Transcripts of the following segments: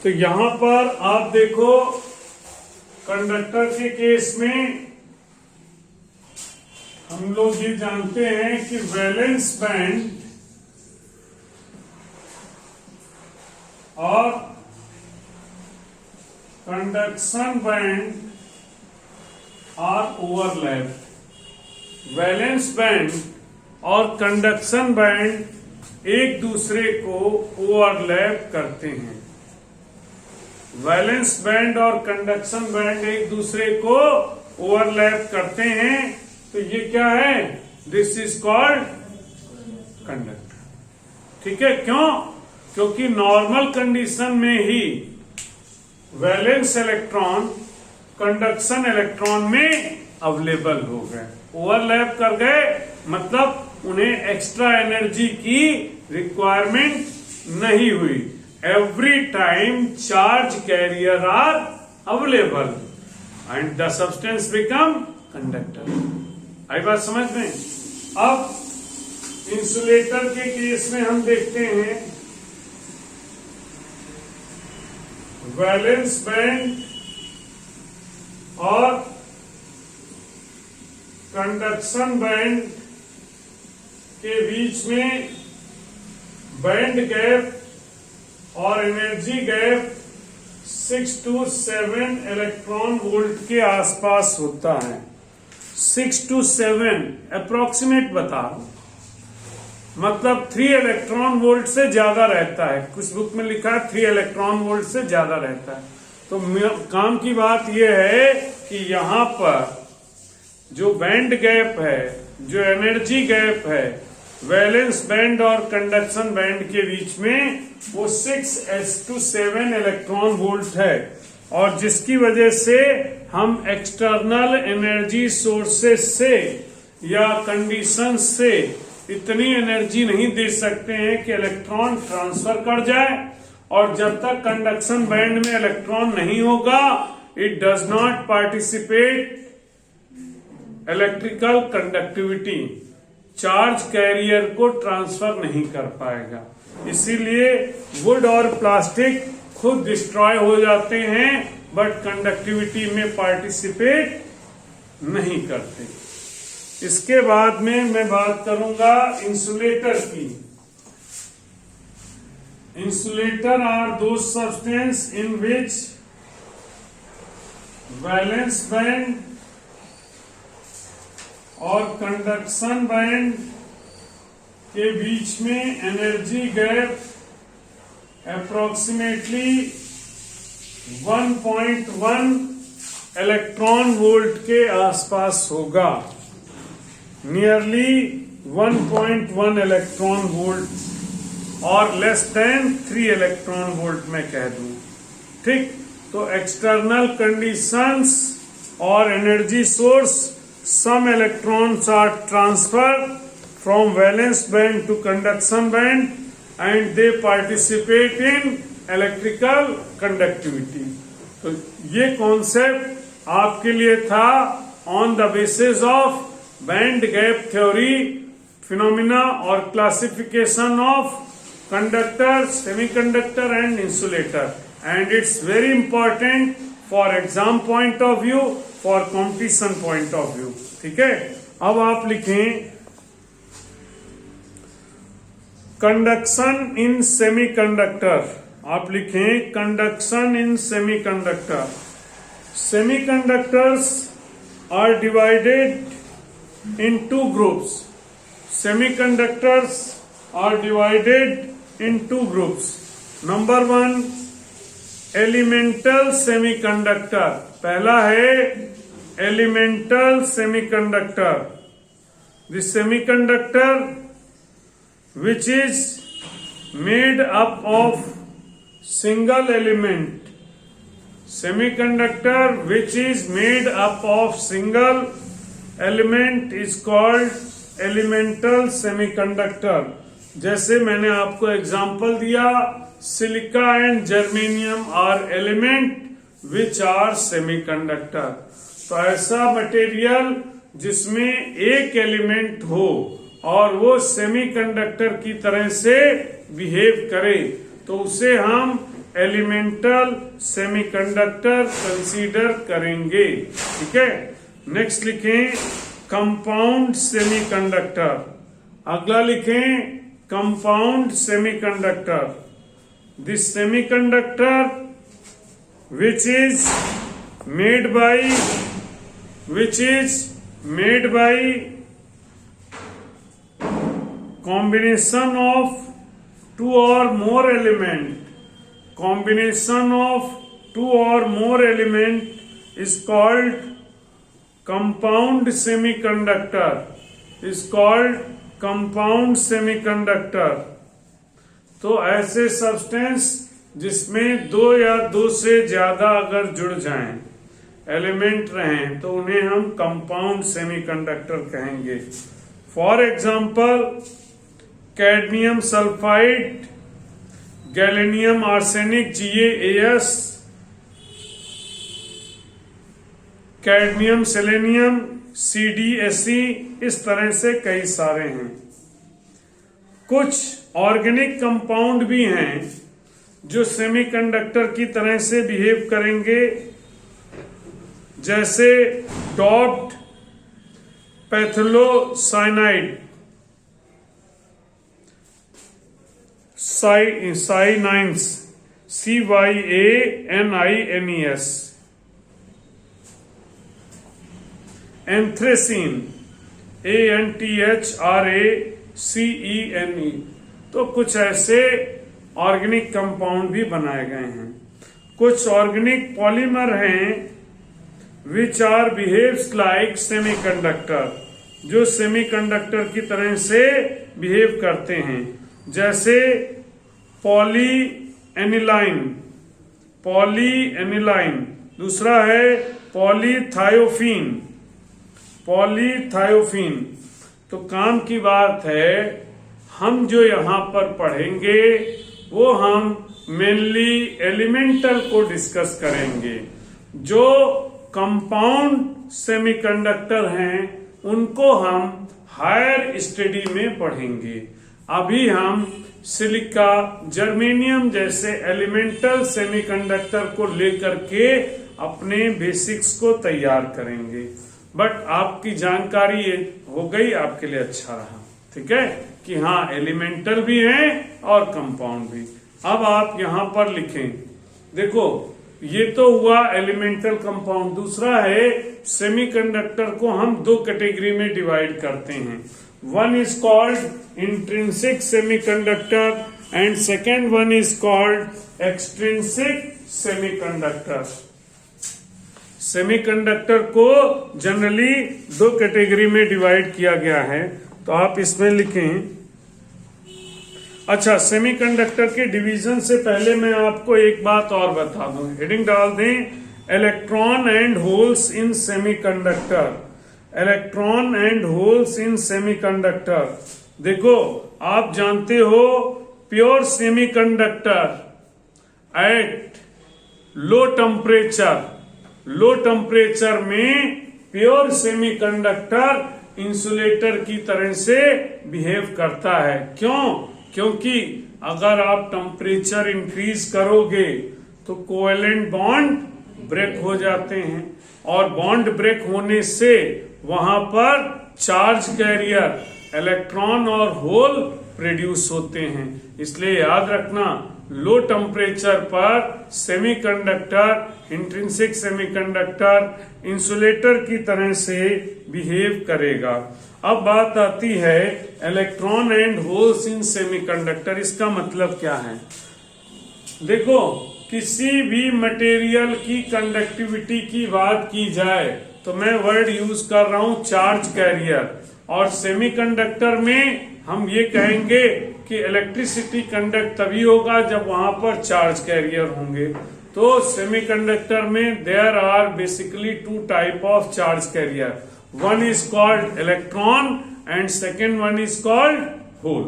तो यहां पर आप देखो कंडक्टर के केस में हम लोग ये जानते हैं कि वैलेंस बैंड और conduction band are overlap. Valence band और कंडक्शन बैंड एक दूसरे को ओवरलैप करते हैं। वैलेंस बैंड और कंडक्शन बैंड एक दूसरे को ओवरलैप करते हैं, तो ये क्या है? This is called conductor. ठीक है, क्यों? क्योंकि नॉर्मल कंडीशन में ही वैलेंस इलेक्ट्रॉन कंडक्शन इलेक्ट्रॉन में अवेलेबल हो गए, ओवरलैप कर गए, मतलब उन्हें एक्स्ट्रा एनर्जी की रिक्वायरमेंट नहीं हुई। Every time charge carrier are available and the substance become conductor. आई बात समझ में? अब इंसुलेटर के केस में हम देखते हैं वैलेंस बैंड और कंडक्शन बैंड के बीच में बैंड गैप और energy gap 6 to 7 electron volt के आसपास होता है। 6 to 7 अप्रोक्सीमेट बता रहा हूं, मतलब 3 इलेक्ट्रॉन वोल्ट से ज्यादा रहता है। कुछ बुक में लिखा है 3 इलेक्ट्रॉन वोल्ट से ज्यादा रहता है। तो काम की बात यह है कि यहां पर जो बैंड गैप है, जो एनर्जी गैप है वैलेंस बैंड और कंडक्शन बैंड के बीच में, वो 6 to 7 इलेक्ट्रॉन वोल्ट है, और जिसकी वजह से हम एक्सटर्नल एनर्जी सोर्सेस से या कंडीशन से इतनी एनर्जी नहीं दे सकते हैं कि इलेक्ट्रॉन ट्रांसफर कर जाए। और जब तक कंडक्शन बैंड में इलेक्ट्रॉन नहीं होगा, it does not participate electrical conductivity, charge carrier को ट्रांसफर नहीं कर पाएगा। इसीलिए वुड और प्लास्टिक खुद डिस्ट्रॉय हो जाते हैं, बट कंडक्टिविटी में पार्टिसिपेट नहीं करते। इसके बाद में मैं बात करूंगा इंसुलेटर की। इंसुलेटर आर दो substance in which valence band और कंडक्शन बैंड के बीच में energy gap approximately 1.1 electron volt के आसपास होगा। नियरली 1.1 इलेक्ट्रॉन वोल्ट और लेस देन 3 इलेक्ट्रॉन वोल्ट मैं कह दूं। ठीक, तो एक्सटर्नल कंडीशंस और energy source, some electrons are transferred from valence band to conduction band and they participate in electrical conductivity। तो ये कॉन्सेप्ट आपके लिए था on the basis of band gap theory, phenomena और classification of conductor, semiconductor and insulator, and it's very important for exam point of view, for competition point of view. ठीक है, अब आप लिखें कंडक्शन इन सेमीकंडक्टर। आप लिखें conduction in semiconductor. Semiconductors are divided in 2 groups. Semiconductors are divided in 2 groups. Number 1 elemental semiconductor. पहला है elemental semiconductor, the semiconductor which is made up of single element। Semiconductor which is made up of single element is called elemental semiconductor। जैसे मैंने आपको example दिया, silica and germanium are element which are semiconductor. तो ऐसा material जिसमें एक element हो और वो सेमीकंडक्टर की तरह से बिहेव करे, तो उसे हम एलिमेंटल सेमीकंडक्टर कंसीडर करेंगे। ठीक है, नेक्स्ट लिखें कंपाउंड सेमीकंडक्टर। अगला लिखें compound semiconductor. This semiconductor which is made by combination of two or more element is called compound semiconductor। तो ऐसे सब्सटेंस जिसमें दो या दो से ज्यादा अगर जुड़ जाएं, एलिमेंट रहें, तो उन्हें हम कंपाउंड सेमीकंडक्टर कहेंगे। For example cadmium sulphide, gallium arsenic GaAs, cadmium selenium CdSe, इस तरह से कई सारे हैं। कुछ ऑर्गेनिक कंपाउंड भी हैं जो सेमीकंडक्टर की तरह से बिहेव करेंगे, जैसे डॉप्ड पैथलोसाइनाइड, साइनाइंस CYANINES, एंथ्रेसीन ANTHRACENE। तो कुछ ऐसे ऑर्गेनिक कंपाउंड भी बनाए गए हैं। कुछ ऑर्गेनिक पॉलीमर हैं which are behaves like semiconductor, जो सेमीकंडक्टर की तरह से बिहेव करते हैं, जैसे पॉलीएनिलाइन, दूसरा है पॉलीथायोफीन। तो काम की बात है, हम जो यहाँ पर पढ़ेंगे वो हम मेनली एलिमेंटल को डिस्कस करेंगे। जो कंपाउंड सेमीकंडक्टर हैं उनको हम हायर स्टडी में पढ़ेंगे। अभी हम सिलिका, जर्मेनियम जैसे एलिमेंटल सेमीकंडक्टर को लेकर के अपने बेसिक्स को तैयार करेंगे। बट आपकी जानकारी हो गई, आपके लिए अच्छा रहा। ठीक है कि हाँ, एलिमेंटल भी हैं और कंपाउंड भी। अब आप यहां पर लिखें, देखो ये तो हुआ एलिमेंटल कंपाउंड। दूसरा है सेमीकंडक्टर को हम दो कैटेगरी में डिवाइड करते हैं। One is called intrinsic semiconductor and second one is called extrinsic semiconductor. Semiconductor को जनरली दो कैटेगरी में डिवाइड किया गया है, तो आप इसमें लिखें। अच्छा, सेमीकंडक्टर के डिवीजन से पहले मैं आपको एक बात और बता दूं, हेडिंग डाल दें, electron and holes in semiconductor. Electron and holes in semiconductor. देखो, आप जानते हो pure semiconductor at low temperature में प्योर सेमीकंडक्टर इंसुलेटर की तरह से बिहेव करता है। क्यों? क्योंकि अगर आप टेम्परेचर इंक्रीज करोगे तो कोवेलेंट बॉन्ड ब्रेक हो जाते हैं, और बॉन्ड ब्रेक होने से वहां पर चार्ज कैरियर इलेक्ट्रॉन और होल प्रोड्यूस होते हैं। इसलिए याद रखना, लो टेम्परेचर पर सेमीकंडक्टर, इंट्रिंसिक सेमीकंडक्टर इंसुलेटर की तरह से बिहेव करेगा। अब बात आती है electron and holes in semiconductor. इसका मतलब क्या है? देखो, किसी भी मटेरियल की कंडक्टिविटी की बात की जाए तो मैं वर्ड यूज कर रहा हूं चार्ज कैरियर, और सेमीकंडक्टर में हम ये कहेंगे कि इलेक्ट्रिसिटी कंडक्ट तभी होगा जब वहां पर चार्ज कैरियर होंगे। तो सेमीकंडक्टर में there are basically two type of charge carrier, one is called electron and second one is called hole.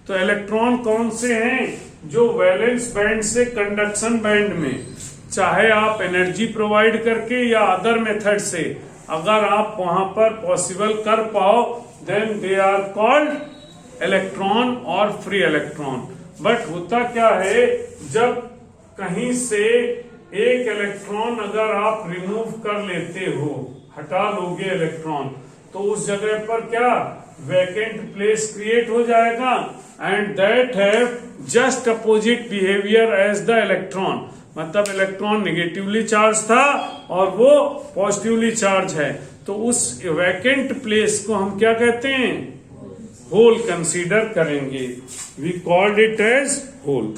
तो इलेक्ट्रॉन कौन से हैं? जो वैलेंस बैंड से कंडक्शन बैंड में, चाहे आप एनर्जी प्रोवाइड करके या अदर मेथड से, अगर आप वहां पर पॉसिबल कर पाओ, then they are called electron और फ्री इलेक्ट्रॉन। बट होता क्या है, जब कहीं से एक इलेक्ट्रॉन अगर आप रिमूव कर लेते हो, हटा लोगे इलेक्ट्रॉन, तो उस जगह पर क्या वैकेंट प्लेस क्रिएट हो जाएगा, and that have just opposite behaviour as the electron. मतलब इलेक्ट्रॉन नेगेटिवली चार्ज था और वो पॉजिटिवली चार्ज है, तो उस वैकेंट प्लेस को हम क्या कहते हैं, होल कंसीडर करेंगे। We called it as whole.